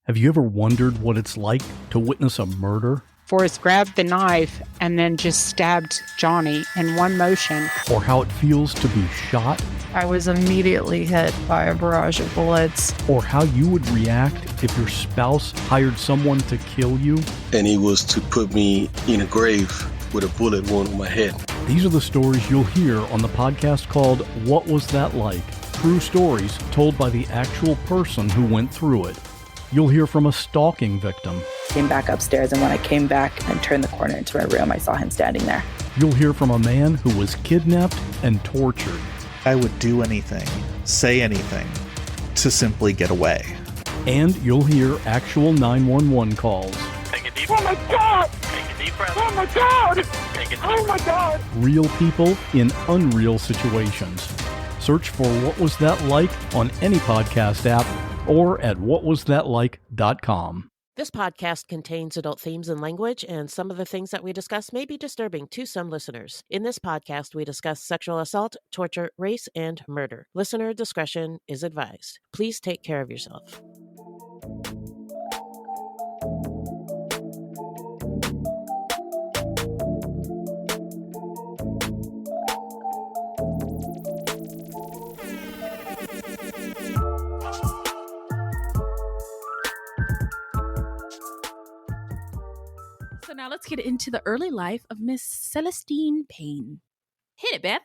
Have you ever wondered what it's like to witness a murder? Forrest grabbed the knife and then just stabbed Johnny in one motion. Or how it feels to be shot? I was immediately hit by a barrage of bullets. Or how you would react if your spouse hired someone to kill you? And he was to put me in a grave with a bullet wound on my head. These are the stories you'll hear on the podcast called What Was That Like? True stories told by the actual person who went through it. You'll hear from a stalking victim. Came back upstairs, and when I came back and turned the corner into my room, I saw him standing there. You'll hear from a man who was kidnapped and tortured. I would do anything, say anything, to simply get away. And you'll hear actual 911 calls. Take a deep breath. Oh my God! Take a deep breath. Oh my God! Take a deep Oh my God! Real people in unreal situations. Search for What Was That Like on any podcast app or at whatwasthatlike.com. This podcast contains adult themes and language, and some of the things that we discuss may be disturbing to some listeners. In this podcast, we discuss sexual assault, torture, race, and murder. Listener discretion is advised. Please take care of yourself. So now let's get into the early life of Miss Celestine Payne. Hit it, Beth.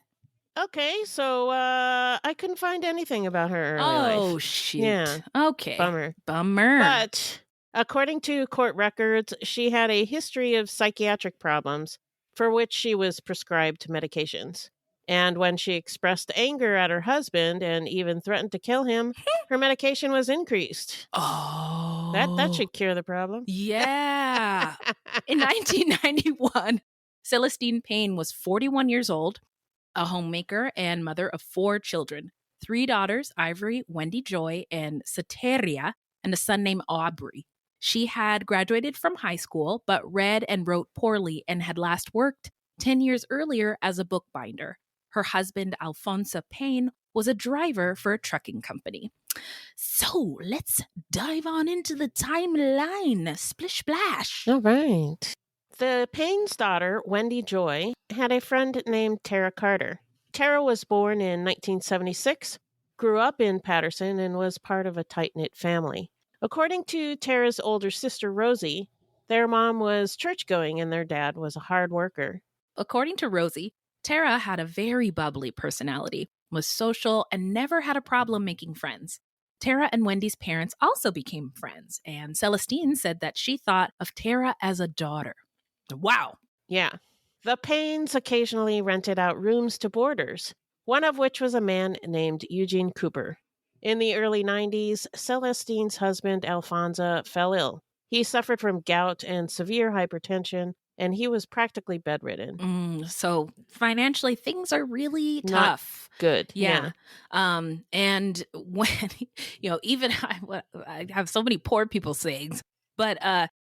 Okay, so I couldn't find anything about her early life. Oh, shoot. Yeah. Okay. Bummer. But according to court records, she had a history of psychiatric problems for which she was prescribed medications. And when she expressed anger at her husband and even threatened to kill him, her medication was increased. Oh. That should cure the problem. Yeah. In 1991, Celestine Payne was 41 years old, a homemaker and mother of 4 children, 3 daughters, Ivory, Wendy Joy, and Sateria, and a son named Aubrey. She had graduated from high school, but read and wrote poorly and had last worked 10 years earlier as a bookbinder. Her husband, Alfonso Payne, was a driver for a trucking company. So let's dive on into the timeline. Splish splash. All right. The Payne's daughter, Wendy Joy, had a friend named Tara Carter. Tara was born in 1976, grew up in Patterson, and was part of a tight-knit family. According to Tara's older sister, Rosie, their mom was church-going and their dad was a hard worker. According to Rosie, Tara had a very bubbly personality, was social, and never had a problem making friends. Tara and Wendy's parents also became friends, and Celestine said that she thought of Tara as a daughter. Wow. Yeah. The Paynes occasionally rented out rooms to boarders, one of which was a man named Eugene Cooper. In the early 90s, Celestine's husband, Alfonso, fell ill. He suffered from gout and severe hypertension, and he was practically bedridden. So financially, things are really Not tough. Good. Yeah. And when, even I have so many poor people sayings, but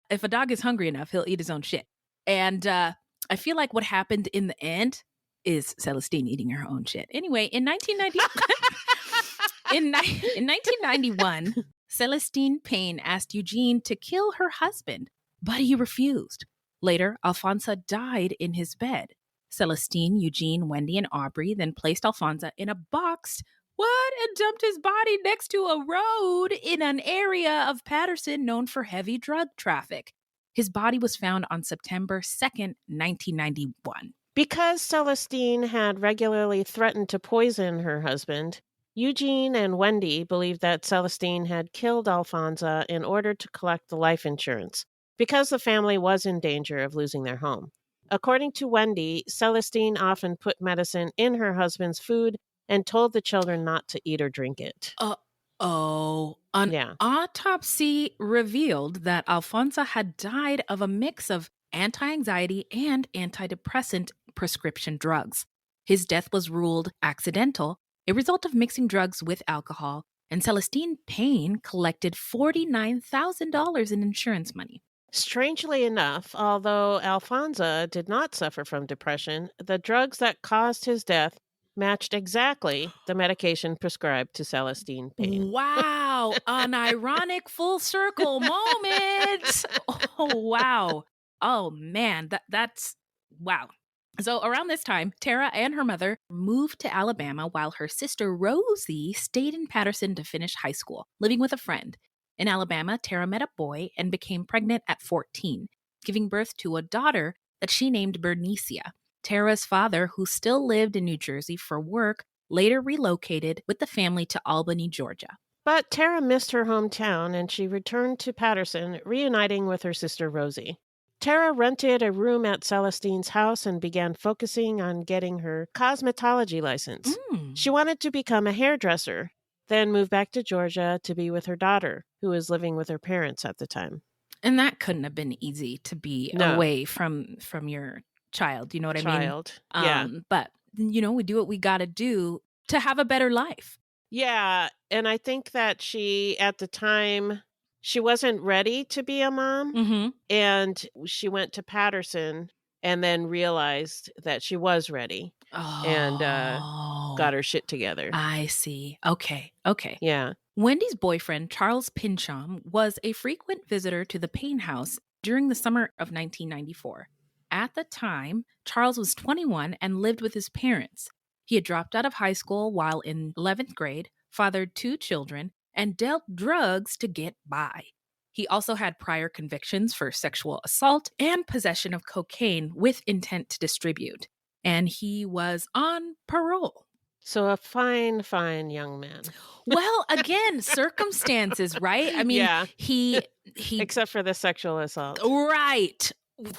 if a dog is hungry enough, he'll eat his own shit. And I feel like what happened in the end is Celestine eating her own shit. Anyway, in 1991, Celestine Payne asked Eugene to kill her husband, but he refused. Later, Alfonso died in his bed. Celestine, Eugene, Wendy, and Aubrey then placed Alfonso in a box and dumped his body next to a road in an area of Patterson known for heavy drug traffic. His body was found on September 2nd, 1991. Because Celestine had regularly threatened to poison her husband, Eugene and Wendy believed that Celestine had killed Alfonso in order to collect the life insurance, because the family was in danger of losing their home. According to Wendy, Celestine often put medicine in her husband's food and told the children not to eat or drink it. An autopsy revealed that Alfonso had died of a mix of anti-anxiety and antidepressant prescription drugs. His death was ruled accidental, a result of mixing drugs with alcohol, and Celestine Payne collected $49,000 in insurance money. Strangely enough, although Alfonso did not suffer from depression, the drugs that caused his death matched exactly the medication prescribed to Celestine Payne. Wow. An ironic full circle moment. Oh, wow. Oh, man. That's wow. So around this time, Tara and her mother moved to Alabama while her sister Rosie stayed in Patterson to finish high school, living with a friend. In Alabama, Tara met a boy and became pregnant at 14, giving birth to a daughter that she named Bernicia. Tara's father, who still lived in New Jersey for work, later relocated with the family to Albany, Georgia. But Tara missed her hometown and she returned to Patterson, reuniting with her sister Rosie. Tara rented a room at Celestine's house and began focusing on getting her cosmetology license. She wanted to become a hairdresser, then moved back to Georgia to be with her daughter, who was living with her parents at the time. And that couldn't have been easy to be away from your child. You know what I mean? Yeah. But, we do what we got to do to have a better life. Yeah. And I think that she, at the time, she wasn't ready to be a mom. Mm-hmm. And she went to Patterson and then realized that she was ready and got her shit together. I see. Okay. Yeah. Wendy's boyfriend, Charles Pincham, was a frequent visitor to the Payne house during the summer of 1994. At the time, Charles was 21 and lived with his parents. He had dropped out of high school while in 11th grade, fathered 2 children, and dealt drugs to get by. He also had prior convictions for sexual assault and possession of cocaine with intent to distribute. And he was on parole. So a fine, fine young man. Well, again, circumstances, right? I mean, yeah. he Except for the sexual assault. Right.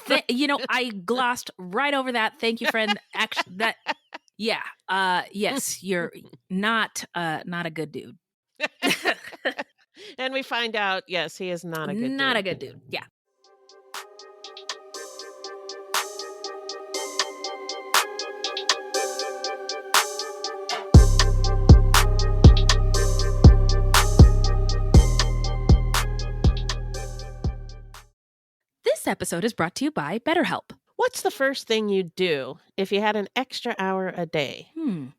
I glossed right over that. Thank you, friend. Actually, yes, you're not a good dude. And we find out, yes, he is not a good dude. Not a good dude. Yeah. This episode is brought to you by BetterHelp. What's the first thing you'd do if you had an extra hour a day?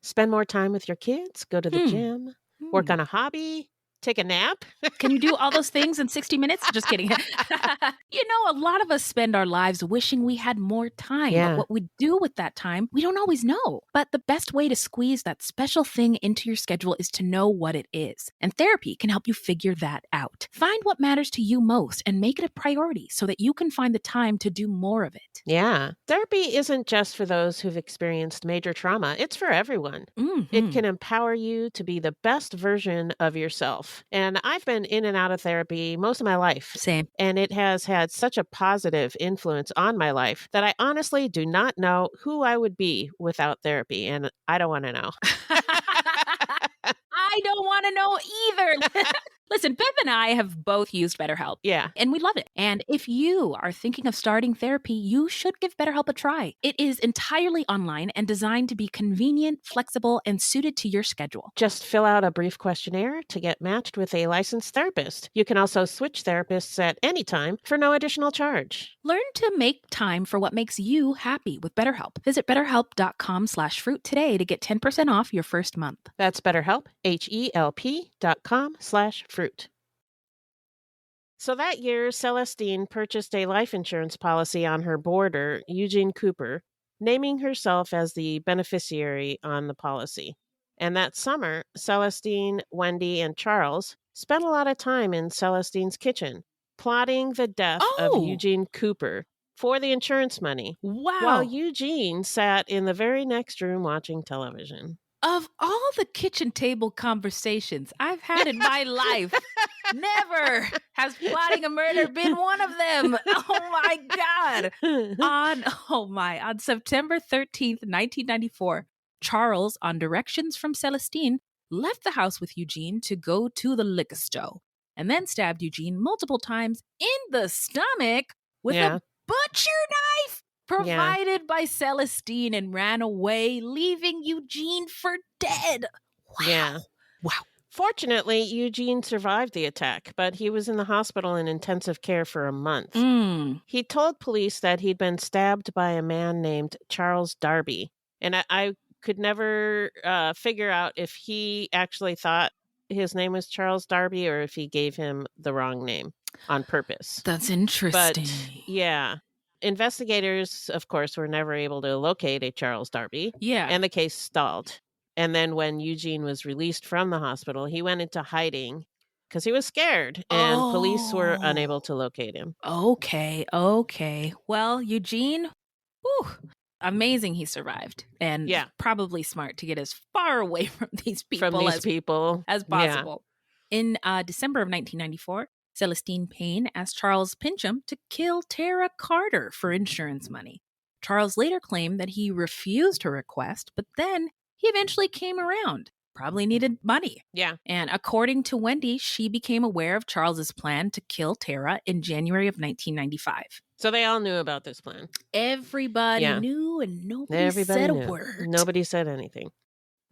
Spend more time with your kids, go to the gym, work on a hobby, take a nap? Can you do all those things in 60 minutes? Just kidding. A lot of us spend our lives wishing we had more time. Yeah. But what we do with that time, we don't always know. But the best way to squeeze that special thing into your schedule is to know what it is. And therapy can help you figure that out. Find what matters to you most and make it a priority so that you can find the time to do more of it. Yeah. Therapy isn't just for those who've experienced major trauma. It's for everyone. Mm-hmm. It can empower you to be the best version of yourself. And I've been in and out of therapy most of my life. Same. And it has had such a positive influence on my life that I honestly do not know who I would be without therapy. And I don't want to know. I don't want to know either. Listen, Beth and I have both used BetterHelp. Yeah. And we love it. And if you are thinking of starting therapy, you should give BetterHelp a try. It is entirely online and designed to be convenient, flexible, and suited to your schedule. Just fill out a brief questionnaire to get matched with a licensed therapist. You can also switch therapists at any time for no additional charge. Learn to make time for what makes you happy with BetterHelp. Visit betterhelp.com/fruit today to get 10% off your first month. That's BetterHelp, HELP.com/fruit. So that year, Celestine purchased a life insurance policy on her boarder, Eugene Cooper, naming herself as the beneficiary on the policy. And that summer, Celestine, Wendy, and Charles spent a lot of time in Celestine's kitchen, plotting the death of Eugene Cooper for the insurance money. Wow. While Eugene sat in the very next room watching television. Of all the kitchen table conversations I've had in my life, never has plotting a murder been one of them. Oh my God. On September 13th, 1994, Charles, on directions from Celestine, left the house with Eugene to go to the liquor store and then stabbed Eugene multiple times in the stomach with a butcher knife provided by Celestine and ran away, leaving Eugene for dead. Wow. Yeah. Wow. Fortunately, Eugene survived the attack, but he was in the hospital in intensive care for a month. He told police that he'd been stabbed by a man named Charles Darby. And I could never figure out if he actually thought his name was Charles Darby or if he gave him the wrong name on purpose. That's interesting. But yeah, investigators, of course, were never able to locate a Charles Darby. Yeah. And the case stalled. And then when Eugene was released from the hospital, he went into hiding because he was scared and police were unable to locate him. Okay. Well, Eugene, whew, amazing he survived. And probably smart to get as far away from these people as possible. Yeah. In December of 1994, Celestine Payne asked Charles Pincham to kill Tara Carter for insurance money. Charles later claimed that he refused her request, but then he eventually came around. Probably needed money. Yeah. And according to Wendy, she became aware of Charles's plan to kill Tara in January of 1995. So they all knew about this plan. Everybody knew and nobody said a word. Nobody said anything.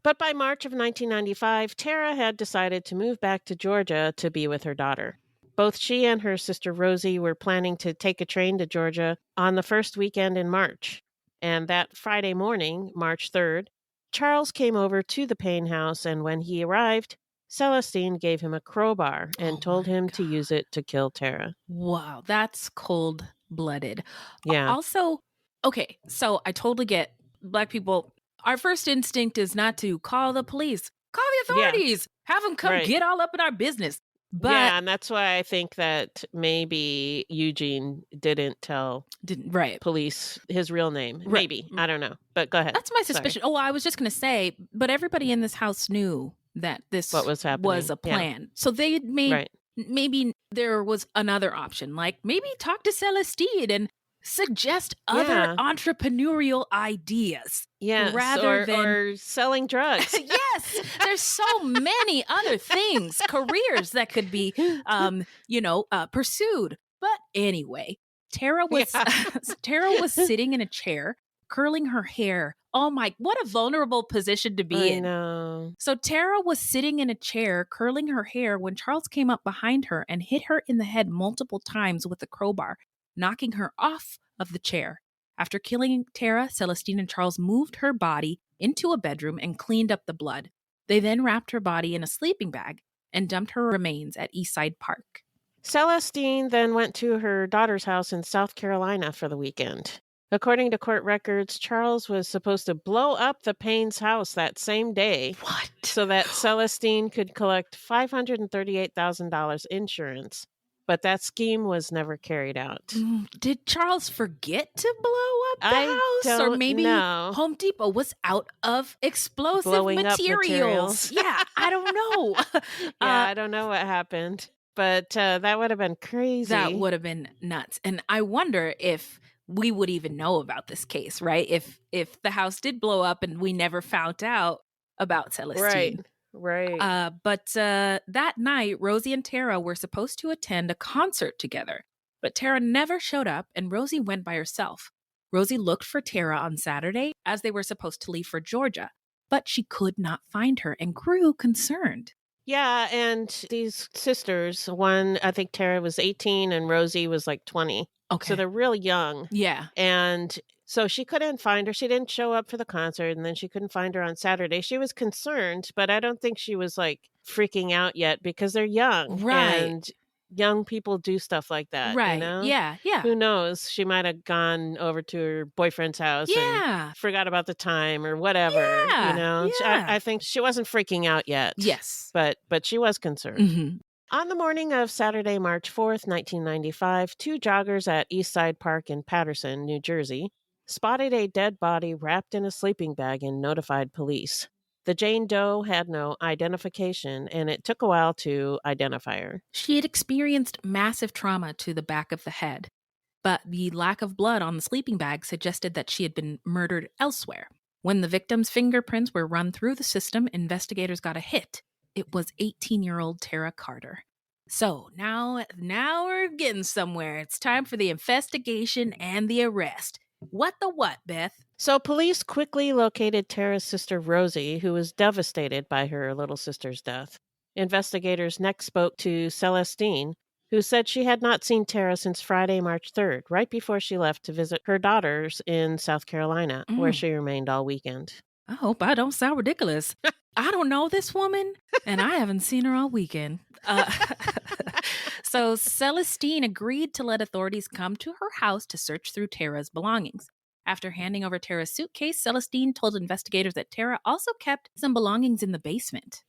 But by March of 1995, Tara had decided to move back to Georgia to be with her daughter. Both she and her sister Rosie were planning to take a train to Georgia on the first weekend in March. And that Friday morning, March 3rd, Charles came over to the Payne house, and when he arrived, Celestine gave him a crowbar and told him to use it to kill Tara. Wow, that's cold-blooded. Yeah. Also, okay, so I totally get Black people. Our first instinct is not to call the police. Call the authorities. Have them come get all up in our business. But yeah, and that's why I think that maybe Eugene didn't tell police his real name. Right. Maybe. I don't know. But go ahead. That's my suspicion. Sorry. Oh, I was just going to say, but everybody in this house knew that this was a plan. Yeah. So they made, maybe there was another option. Like maybe talk to Celestine and suggest other entrepreneurial ideas. Yes, rather than or selling drugs. Yes, there's so many other things, careers that could be, pursued. But anyway, Tara was sitting in a chair, curling her hair. Oh my! What a vulnerable position to be in. I know. So Tara was sitting in a chair, curling her hair, when Charles came up behind her and hit her in the head multiple times with a crowbar, knocking her off of the chair. After killing Tara, Celestine and Charles moved her body into a bedroom and cleaned up the blood. They then wrapped her body in a sleeping bag and dumped her remains at Eastside Park. Celestine then went to her daughter's house in South Carolina for the weekend. According to court records, Charles was supposed to blow up the Payne's house that same day. What? So that Celestine could collect $538,000 insurance. But that scheme was never carried out. Did Charles forget to blow up the house? Or maybe Home Depot was out of explosive materials. Yeah, I don't know. I don't know what happened. But that would have been crazy. That would have been nuts. And I wonder if we would even know about this case, right? If the house did blow up and we never found out about Celestine. Right. But that night, Rosie and Tara were supposed to attend a concert together. But Tara never showed up, and Rosie went by herself. Rosie looked for Tara on Saturday as they were supposed to leave for Georgia, but she could not find her and grew concerned. Yeah, and these sisters, one, I think Tara was 18 and Rosie was like 20. Okay. So they're real young. Yeah. And so she couldn't find her. She didn't show up for the concert, and then she couldn't find her on Saturday. She was concerned, but I don't think she was like freaking out yet because they're young. Right. And young people do stuff like that. Right. You know? Yeah. Who knows? She might have gone over to her boyfriend's house and forgot about the time or whatever. Yeah. You know? I think she wasn't freaking out yet. Yes. But she was concerned. Mm-hmm. On the morning of Saturday, March 4th, 1995, two joggers at Eastside Park in Paterson, New Jersey, spotted a dead body wrapped in a sleeping bag and notified police. The Jane Doe had no identification, and it took a while to identify her. She had experienced massive trauma to the back of the head, but the lack of blood on the sleeping bag suggested that she had been murdered elsewhere. When the victim's fingerprints were run through the system, investigators got a hit. It was 18-year-old Tara Carter. So now we're getting somewhere. It's time for the investigation and the arrest. What, Beth? So police quickly located Tara's sister Rosie, who was devastated by her little sister's death. Investigators next spoke to Celestine, who said she had not seen Tara since Friday, March 3rd, right before she left to visit her daughters in South Carolina, where she remained all weekend. I hope I don't sound ridiculous. I don't know this woman, and I haven't seen her all weekend. So Celestine agreed to let authorities come to her house to search through Tara's belongings. After handing over Tara's suitcase, Celestine told investigators that Tara also kept some belongings in the basement.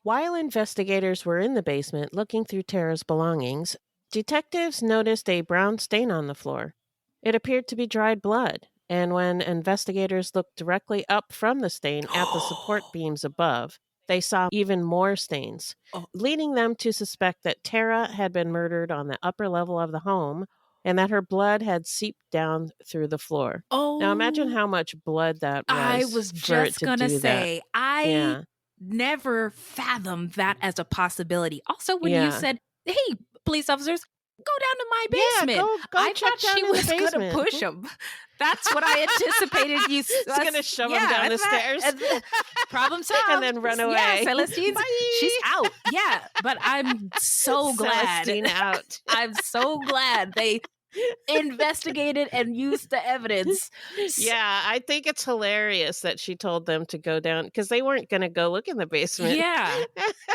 While investigators were in the basement looking through Tara's belongings, detectives noticed a brown stain on the floor. It appeared to be dried blood, and when investigators looked directly up from the stain at the support beams above, they saw even more stains, leading them to suspect that Tara had been murdered on the upper level of the home and that her blood had seeped down through the floor. Oh, Now imagine how much blood that was. I was just going to say, Yeah. never fathomed that as a possibility. Also, when you Yeah. said, hey, police officers, go down to my Yeah, basement. go I check thought down she in the was going to basement. push him. That's what I anticipated you. It's gonna shove him down the stairs. Problem solved. And then run away. Yeah, Celestine's, Bye. she's out. Yeah, but I'm so glad. Celestine out. I'm so glad they investigated and used the evidence. Yeah, I think it's hilarious that she told them to go down because they weren't going to go look in the basement. Yeah.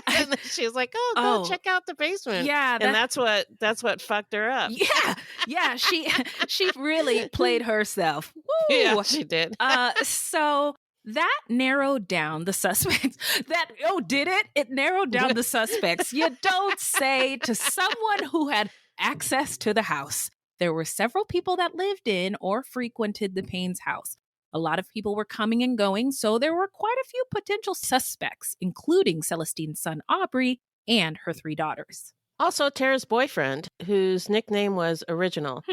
And then she was like, go check out the basement. Yeah. And that's what fucked her up. Yeah. Yeah. She really played herself. Woo! Yeah, she did. So that narrowed down the suspects. Did it? It narrowed down the suspects. You don't say to someone who had access to the house. There were several people that lived in or frequented the Payne's house. A lot of people were coming and going, so there were quite a few potential suspects, including Celestine's son Aubrey and her 3 daughters. Also, Tara's boyfriend, whose nickname was Original.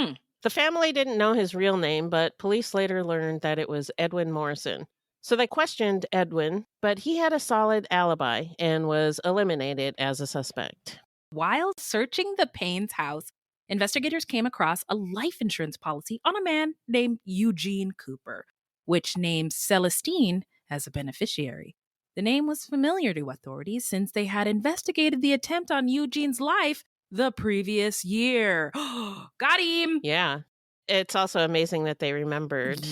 The family didn't know his real name, but police later learned that it was Edwin Morrison. So they questioned Edwin, but he had a solid alibi and was eliminated as a suspect. While searching the Payne's house, investigators came across a life insurance policy on a man named Eugene Cooper, which named Celestine as a beneficiary. The name was familiar to authorities since they had investigated the attempt on Eugene's life the previous year. Got him! Yeah. It's also amazing that they remembered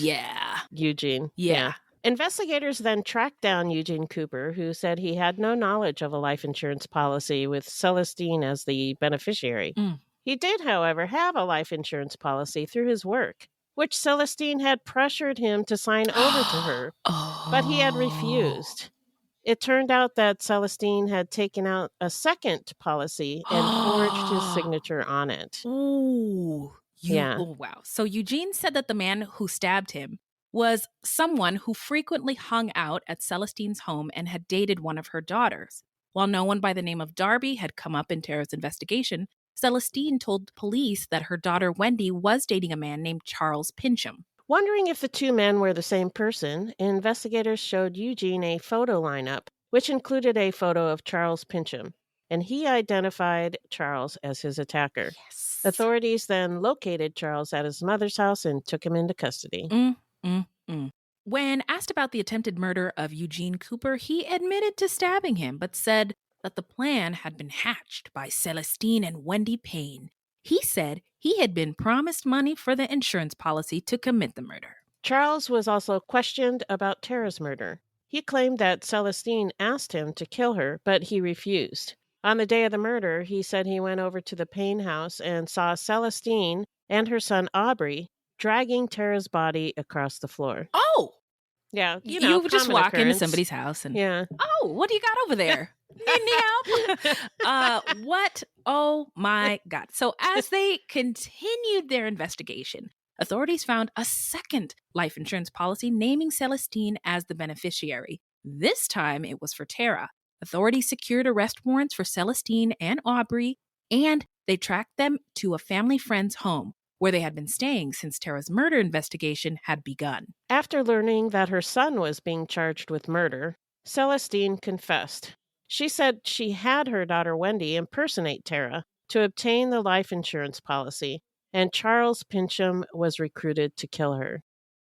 Eugene. Yeah. Investigators then tracked down Eugene Cooper, who said he had no knowledge of a life insurance policy with Celestine as the beneficiary. He did, however, have a life insurance policy through his work, which Celestine had pressured him to sign over to her, but he had refused. It turned out that Celestine had taken out a second policy and forged his signature on it. Oh, wow. So Eugene said that the man who stabbed him was someone who frequently hung out at Celestine's home and had dated one of her daughters. While no one by the name of Darby had come up in Tara's investigation, Celestine told police that her daughter Wendy was dating a man named Charles Pincham. Wondering if the 2 men were the same person, investigators showed Eugene a photo lineup, which included a photo of Charles Pincham, and he identified Charles as his attacker. Yes. Authorities then located Charles at his mother's house and took him into custody. When asked about the attempted murder of Eugene Cooper, he admitted to stabbing him, but said that the plan had been hatched by Celestine and Wendy Payne. He said he had been promised money for the insurance policy to commit the murder. Charles was also questioned about Tara's murder. He claimed that Celestine asked him to kill her, but he refused. On the day of the murder, he said he went over to the Payne house and saw Celestine and her son Aubrey dragging Tara's body across the floor. Oh! Yeah, You common just walk into occurrence. somebody's house and, Yeah. oh, what do you got over there? Need any help? What? Oh my God. So as they continued their investigation, authorities found a second life insurance policy naming Celestine as the beneficiary. This time it was for Tara. Authorities secured arrest warrants for Celestine and Aubrey, and they tracked them to a family friend's home, where they had been staying since Tara's murder investigation had begun. After learning that her son was being charged with murder, Celestine confessed. She said she had her daughter Wendy impersonate Tara to obtain the life insurance policy, and Charles Pincham was recruited to kill her.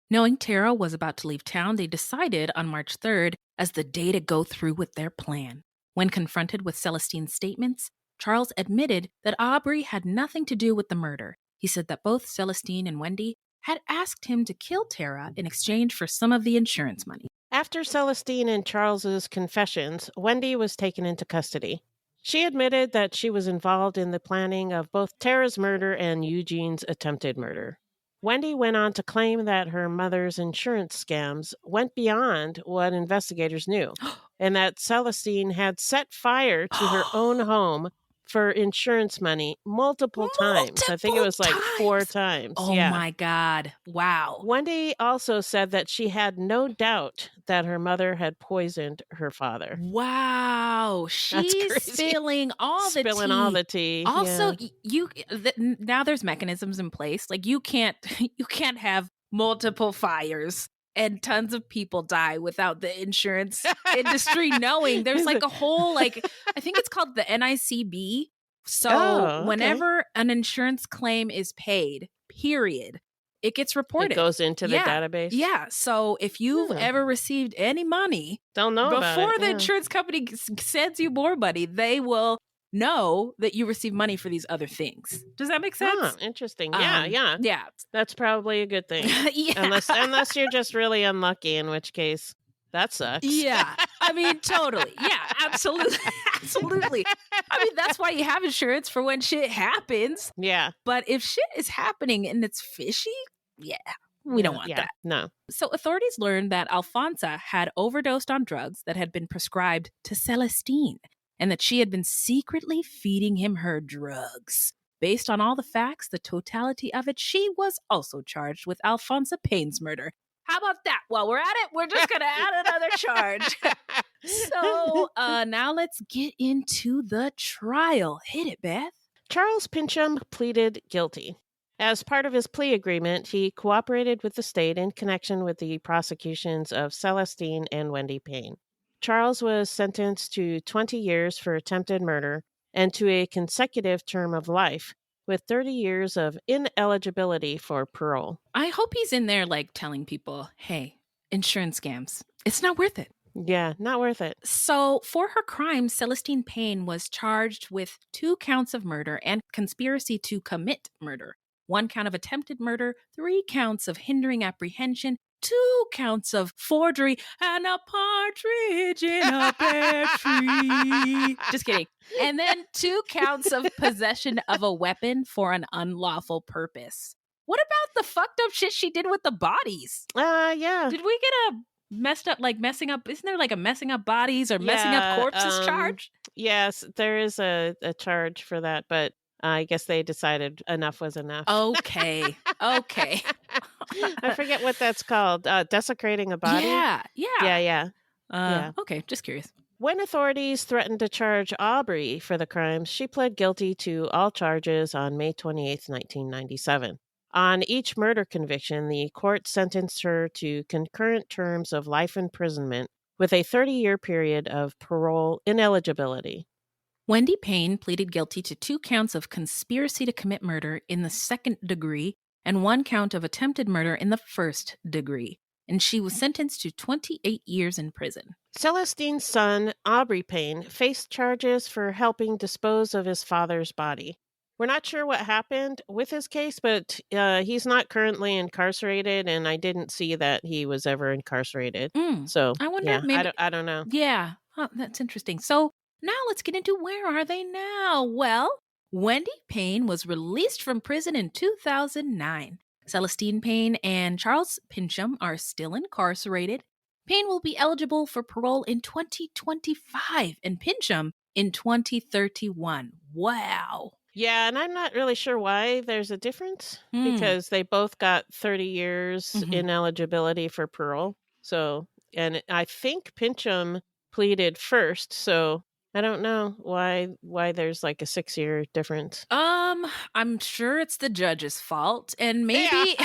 Knowing Tara was about to leave town, they decided on March 3rd as the day to go through with their plan. When confronted with Celestine's statements, Charles admitted that Aubrey had nothing to do with the murder. He said that both Celestine and Wendy had asked him to kill Tara in exchange for some of the insurance money. After Celestine and Charles's confessions, Wendy was taken into custody. She admitted that she was involved in the planning of both Tara's murder and Eugene's attempted murder. Wendy went on to claim that her mother's insurance scams went beyond what investigators knew, and that Celestine had set fire to her own home for insurance money multiple times. I think it was like 4 times. Oh my God. Wow. Wendy also said that she had no doubt that her mother had poisoned her father. Wow. She's crazy. spilling all the tea. Spilling all the tea. Also, yeah. now there's mechanisms in place. Like you can't have multiple fires and tons of people die without the insurance industry knowing. There's like a whole, like, I think it's called the NICB. So whenever an insurance claim is paid, period, it gets reported. It goes into the database. Yeah. So if you've ever received any money, don't know about before it, the insurance company sends you more money, they will know that you receive money for these other things. Does that make sense? Oh, interesting. Yeah. That's probably a good thing. Yeah. Unless you're just really unlucky, in which case that sucks. Yeah. I mean, totally. Yeah, absolutely. Absolutely. I mean, that's why you have insurance, for when shit happens. Yeah. But if shit is happening and it's fishy, we don't want that. No. So authorities learned that Alfonso had overdosed on drugs that had been prescribed to Celestine, and that she had been secretly feeding him her drugs. Based on all the facts, the totality of it, she was also charged with Alfonso Payne's murder. How about that? While we're at it, we're just going to add another charge. So now let's get into the trial. Hit it, Beth. Charles Pincham pleaded guilty. As part of his plea agreement, he cooperated with the state in connection with the prosecutions of Celestine and Wendy Payne. Charles was sentenced to 20 years for attempted murder and to a consecutive term of life, with 30 years of ineligibility for parole. I hope he's in there like telling people, hey, insurance scams, it's not worth it. Yeah, not worth it. So for her crimes, Celestine Payne was charged with 2 counts of murder and conspiracy to commit murder, 1 count of attempted murder, 3 counts of hindering apprehension, 2 counts of forgery, and a partridge in a pear tree. Just kidding. And then 2 counts of possession of a weapon for an unlawful purpose. What about the fucked up shit she did with the bodies? Yeah. Did we get a messed up, like messing up? Isn't there like a messing up bodies or messing up corpses charge? Yes, there is a charge for that, but I guess they decided enough was enough. Okay. I forget what that's called. Desecrating a body? Yeah. Yeah. Okay, just curious. When authorities threatened to charge Aubrey for the crimes, she pled guilty to all charges on May 28, 1997. On each murder conviction, the court sentenced her to concurrent terms of life imprisonment with a 30-year period of parole ineligibility. Wendy Payne pleaded guilty to 2 counts of conspiracy to commit murder in the 2nd degree and 1 count of attempted murder in the 1st degree, and she was sentenced to 28 years in prison. Celestine's son, Aubrey Payne, faced charges for helping dispose of his father's body. We're not sure what happened with his case, but he's not currently incarcerated, and I didn't see that he was ever incarcerated. So I wonder, maybe I don't know. Yeah, that's interesting. So now let's get into where are they now? Well, Wendy Payne was released from prison in 2009. Celestine Payne and Charles Pincham are still incarcerated. Payne will be eligible for parole in 2025 and Pincham in 2031. Wow. Yeah, and I'm not really sure why there's a difference because they both got 30 years ineligibility for parole. So, and I think Pincham pleaded first, so I don't know why there's like a 6-year difference. I'm sure it's the judge's fault, and maybe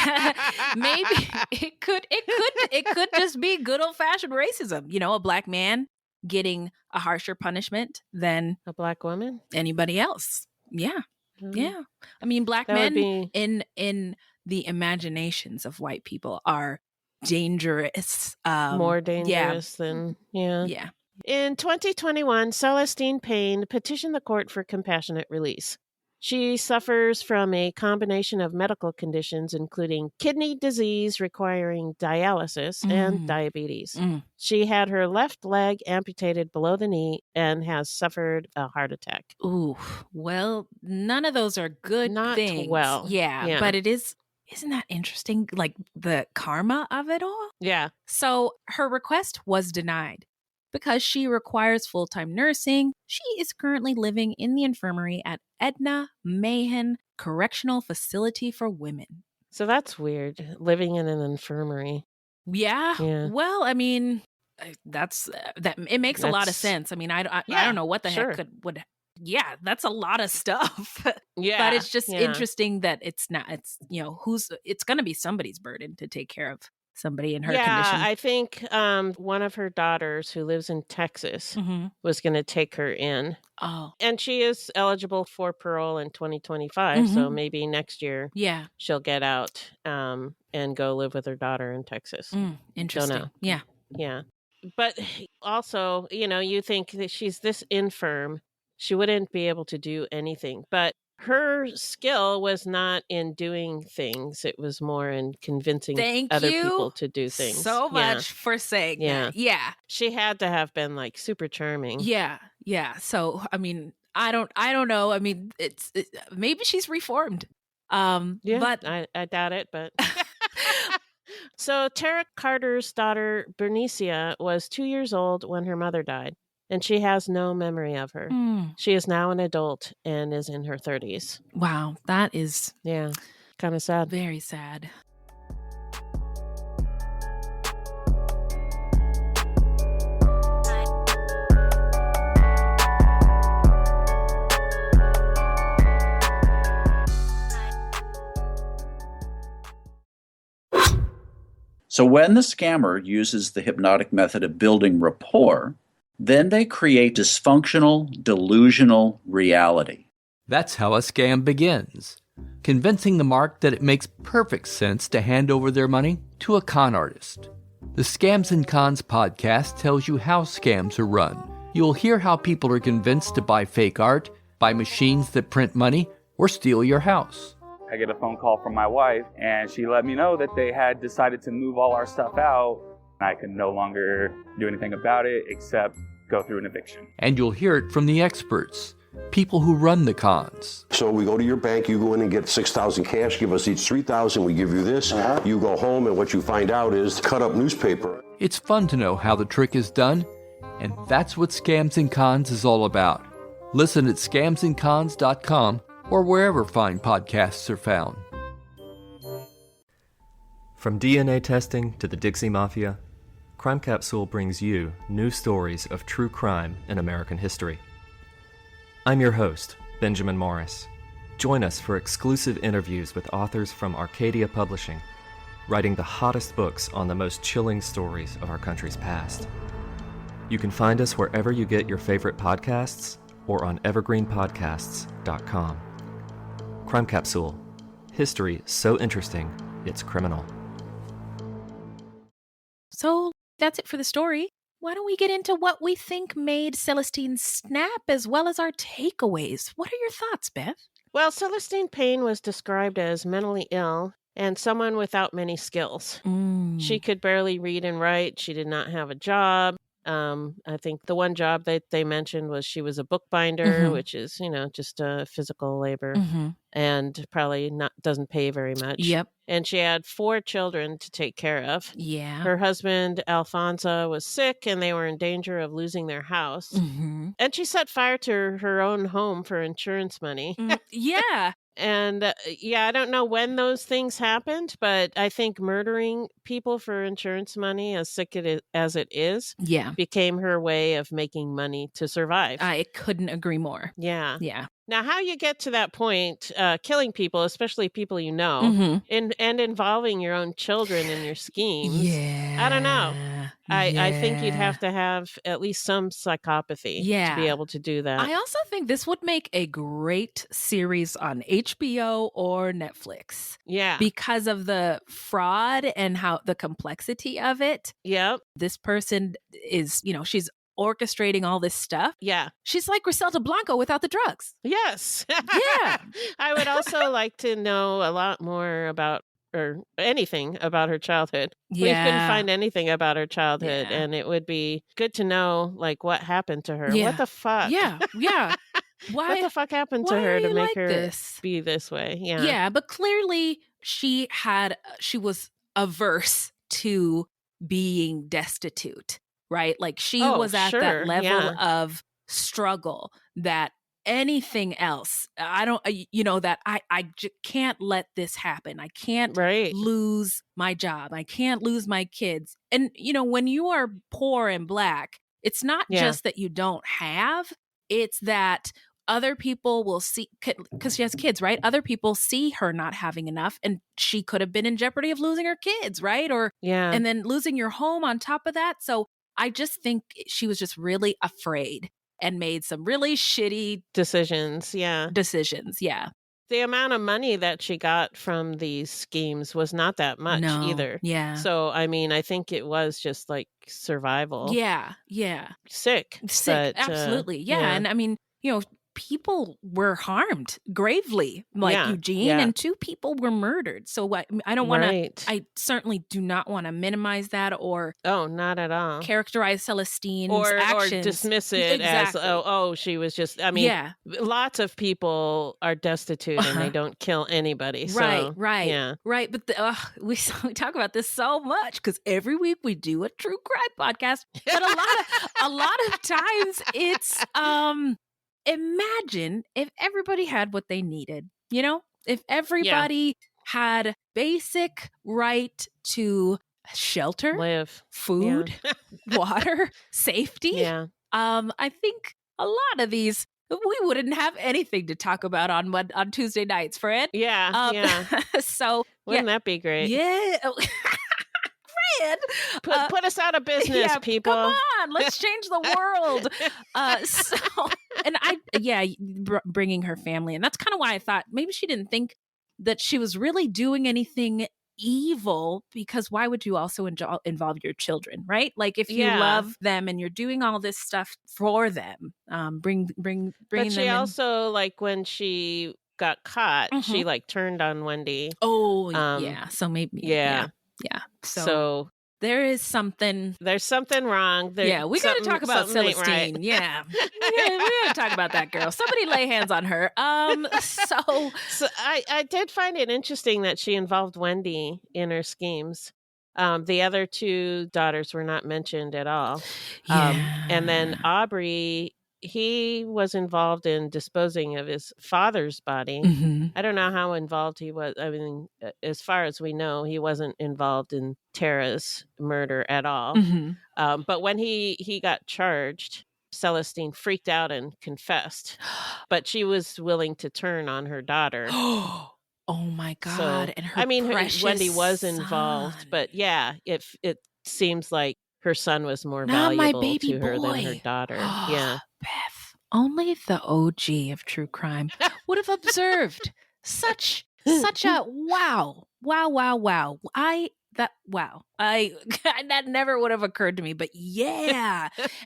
maybe it could just be good old fashioned racism. You know, a black man getting a harsher punishment than A black woman? anybody else. Yeah. Yeah. I mean, black That would men be- in the imaginations of white people are dangerous. More dangerous than, Yeah. In 2021, Celestine Payne petitioned the court for compassionate release. She suffers from a combination of medical conditions, including kidney disease requiring dialysis and diabetes. She had her left leg amputated below the knee and has suffered a heart attack. Ooh, well, none of those are good Not things. well. Yeah, but isn't that interesting? Like the karma of it all? Yeah. So her request was denied. Because she requires full-time nursing, she is currently living in the infirmary at Edna Mahan Correctional Facility for Women. So that's weird, living in an infirmary. Yeah. Well, I mean, that it makes a lot of sense. I mean, I don't know what the heck would. Yeah, that's a lot of stuff. Yeah. But it's just interesting that it's not. It's it's going to be somebody's burden to take care of somebody in her condition. I think one of her daughters who lives in Texas was going to take her in. Oh. And she is eligible for parole in 2025. So maybe next year she'll get out and go live with her daughter in Texas. Interesting. Don't know. Yeah. Yeah. But also, you think that she's this infirm, she wouldn't be able to do anything. But her skill was not in doing things. It was more in convincing other people to do things. So much for saying that. Yeah. She had to have been like super charming. Yeah. So, I mean, I don't know. I mean, it's maybe she's reformed. But I doubt it, but So Tara Carter's daughter, Bernicia, was 2 years old when her mother died, and she has no memory of her. She is now an adult and is in her 30s. Wow, that is kind of sad. Very sad. So when the scammer uses the hypnotic method of building rapport, then they create dysfunctional, delusional reality. That's how a scam begins. Convincing the mark that it makes perfect sense to hand over their money to a con artist. The Scams and Cons podcast tells you how scams are run. You'll hear how people are convinced to buy fake art, buy machines that print money, or steal your house. I get a phone call from my wife, and she let me know that they had decided to move all our stuff out. I could no longer do anything about it except go through an eviction. And you'll hear it from the experts, people who run the cons. So we go to your bank, you go in and get $6,000 cash, give us each $3,000, we give you this. You go home, and what you find out is cut up newspaper. It's fun to know how the trick is done, and that's what Scams and Cons is all about. Listen at scamsandcons.com or wherever fine podcasts are found. From DNA testing to the Dixie Mafia, Crime Capsule brings you new stories of true crime in American history. I'm your host, Benjamin Morris. Join us for exclusive interviews with authors from Arcadia Publishing, writing the hottest books on the most chilling stories of our country's past. You can find us wherever you get your favorite podcasts or on evergreenpodcasts.com. Crime Capsule. History so interesting, it's criminal. So that's it for the story. Why don't we get into what we think made Celestine snap as well as our takeaways? What are your thoughts, Beth? Well, Celestine Payne was described as mentally ill and someone without many skills. She could barely read and write. She did not have a job. I think the one job that they mentioned was she was a bookbinder, which is, just physical labor and probably doesn't pay very much. Yep. And she had 4 children to take care of. Yeah. Her husband, Alfonso, was sick and they were in danger of losing their house. And she set fire to her own home for insurance money. Yeah. And I don't know when those things happened, but I think murdering people for insurance money, as sick as it is, became her way of making money to survive. I couldn't agree more. Yeah. Yeah. Now, how you get to that point, killing people, especially people you know, and involving your own children in your schemes, I don't know. I think you'd have to have at least some psychopathy to be able to do that. I also think this would make a great series on HBO or Netflix. Yeah. Because of the fraud and how the complexity of it. Yep. This person is, she's orchestrating all this stuff. Yeah. She's like Griselda Blanco without the drugs. Yes. Yeah. I would also like to know a lot more about, or anything about her childhood. We couldn't find anything about her childhood, and it would be good to know, like, what happened to her. Yeah. What the fuck? Yeah. What the fuck happened to her to make her be this way? Yeah. Yeah, but clearly she was averse to being destitute, right? Like she was at that level of struggle that anything else, that I can't let this happen. I can't lose my job. I can't lose my kids. And, when you are poor and Black, it's not just that you don't have, it's that other people will see, because she has kids, right? Other people see her not having enough, and she could have been in jeopardy of losing her kids, right? And then losing your home on top of that. So I just think she was just really afraid and made some really shitty decisions. Yeah. The amount of money that she got from these schemes was not that much either. Yeah. So, I mean, I think it was just like survival. Yeah. Sick. But, absolutely. And I mean, people were harmed gravely, like Eugene, and 2 people were murdered. So I don't want to, I certainly do not want to minimize that or not at all characterize Celestine's actions. Or dismiss it as, she was just, I mean, lots of people are destitute and they don't kill anybody. So, Right. But we talk about this so much because every week we do a true crime podcast, but a lot of times it's, imagine if everybody had what they needed, if everybody had basic right to shelter, live, food, water, safety. I think a lot of these, we wouldn't have anything to talk about on Tuesday nights, Fred. So wouldn't that be great? Yeah. Put us out of business, people. Come on, let's change the world. Bringing her family, and that's kind of why I thought maybe she didn't think that she was really doing anything evil, because why would you also involve your children, right? Like if you love them and you're doing all this stuff for them, bring But she them also, like, when she got caught, she like turned on Wendy. So maybe So there is something. There's something wrong. We got to talk about Celestine. Right. Yeah, we got to talk about that girl. Somebody lay hands on her. So I did find it interesting that she involved Wendy in her schemes. The other 2 daughters were not mentioned at all. And then Aubrey, he was involved in disposing of his father's body. I don't know how involved he was. I mean, as far as we know, he wasn't involved in Tara's murder at all. But when he got charged, Celestine freaked out and confessed. But she was willing to turn on her daughter. Oh my God. So, and her Wendy was involved. But it seems like her son was more valuable to her than her daughter. Beth, only the OG of true crime would have observed such a wow. That never would have occurred to me, but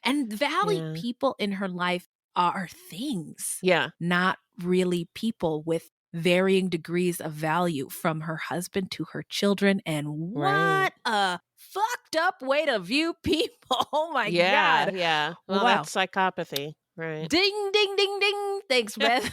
and Valley people in her life are things. Not really people with varying degrees of value, from her husband to her children. And what a fucked up way to view people. Oh my God. Yeah. Well, that's psychopathy. Right. Ding, ding, ding, ding. Thanks, Beth.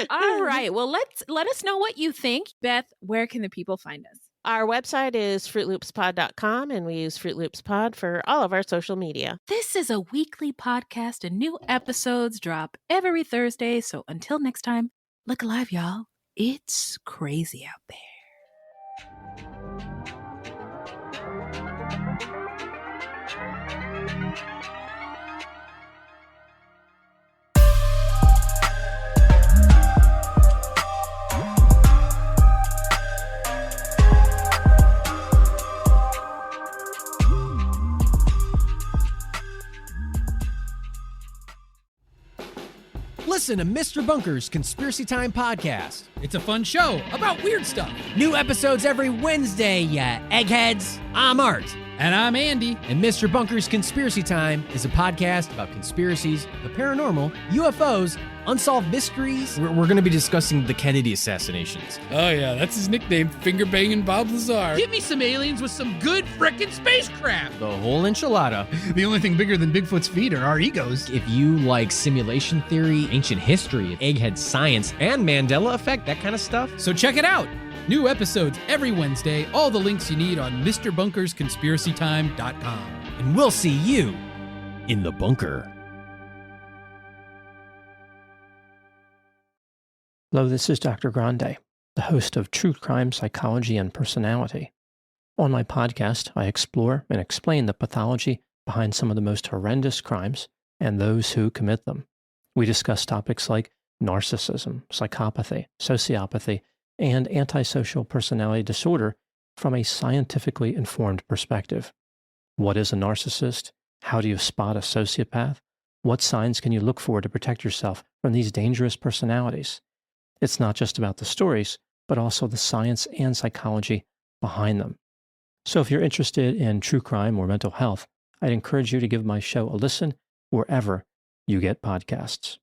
All right. Well, let us know what you think. Beth, where can the people find us? Our website is fruitloopspod.com, and we use Fruit Loops Pod for all of our social media. This is a weekly podcast, and new episodes drop every Thursday. So until next time, look alive, y'all. It's crazy out there. Listen to Mr. Bunker's Conspiracy Time podcast. It's a fun show about weird stuff. New episodes every Wednesday, ya eggheads. I'm Art. And I'm Andy. And Mr. Bunker's Conspiracy Time is a podcast about conspiracies, the paranormal, UFOs, unsolved mysteries. We're going to be discussing the Kennedy assassinations. Oh, yeah, that's his nickname, Finger Banging Bob Lazar. Give me some aliens with some good frickin' spacecraft. The whole enchilada. The only thing bigger than Bigfoot's feet are our egos. If you like simulation theory, ancient history, egghead science, and Mandela effect, that kind of stuff, So check it out. New episodes every Wednesday. All the links you need on MrBunkersConspiracyTime.com. and we'll see you in the bunker. Hello, this is Dr. Grande, the host of True Crime Psychology and Personality. On my podcast, I explore and explain the pathology behind some of the most horrendous crimes and those who commit them. We discuss topics like narcissism, psychopathy, sociopathy, and antisocial personality disorder from a scientifically informed perspective. What is a narcissist? How do you spot a sociopath? What signs can you look for to protect yourself from these dangerous personalities? It's not just about the stories, but also the science and psychology behind them. So if you're interested in true crime or mental health, I'd encourage you to give my show a listen wherever you get podcasts.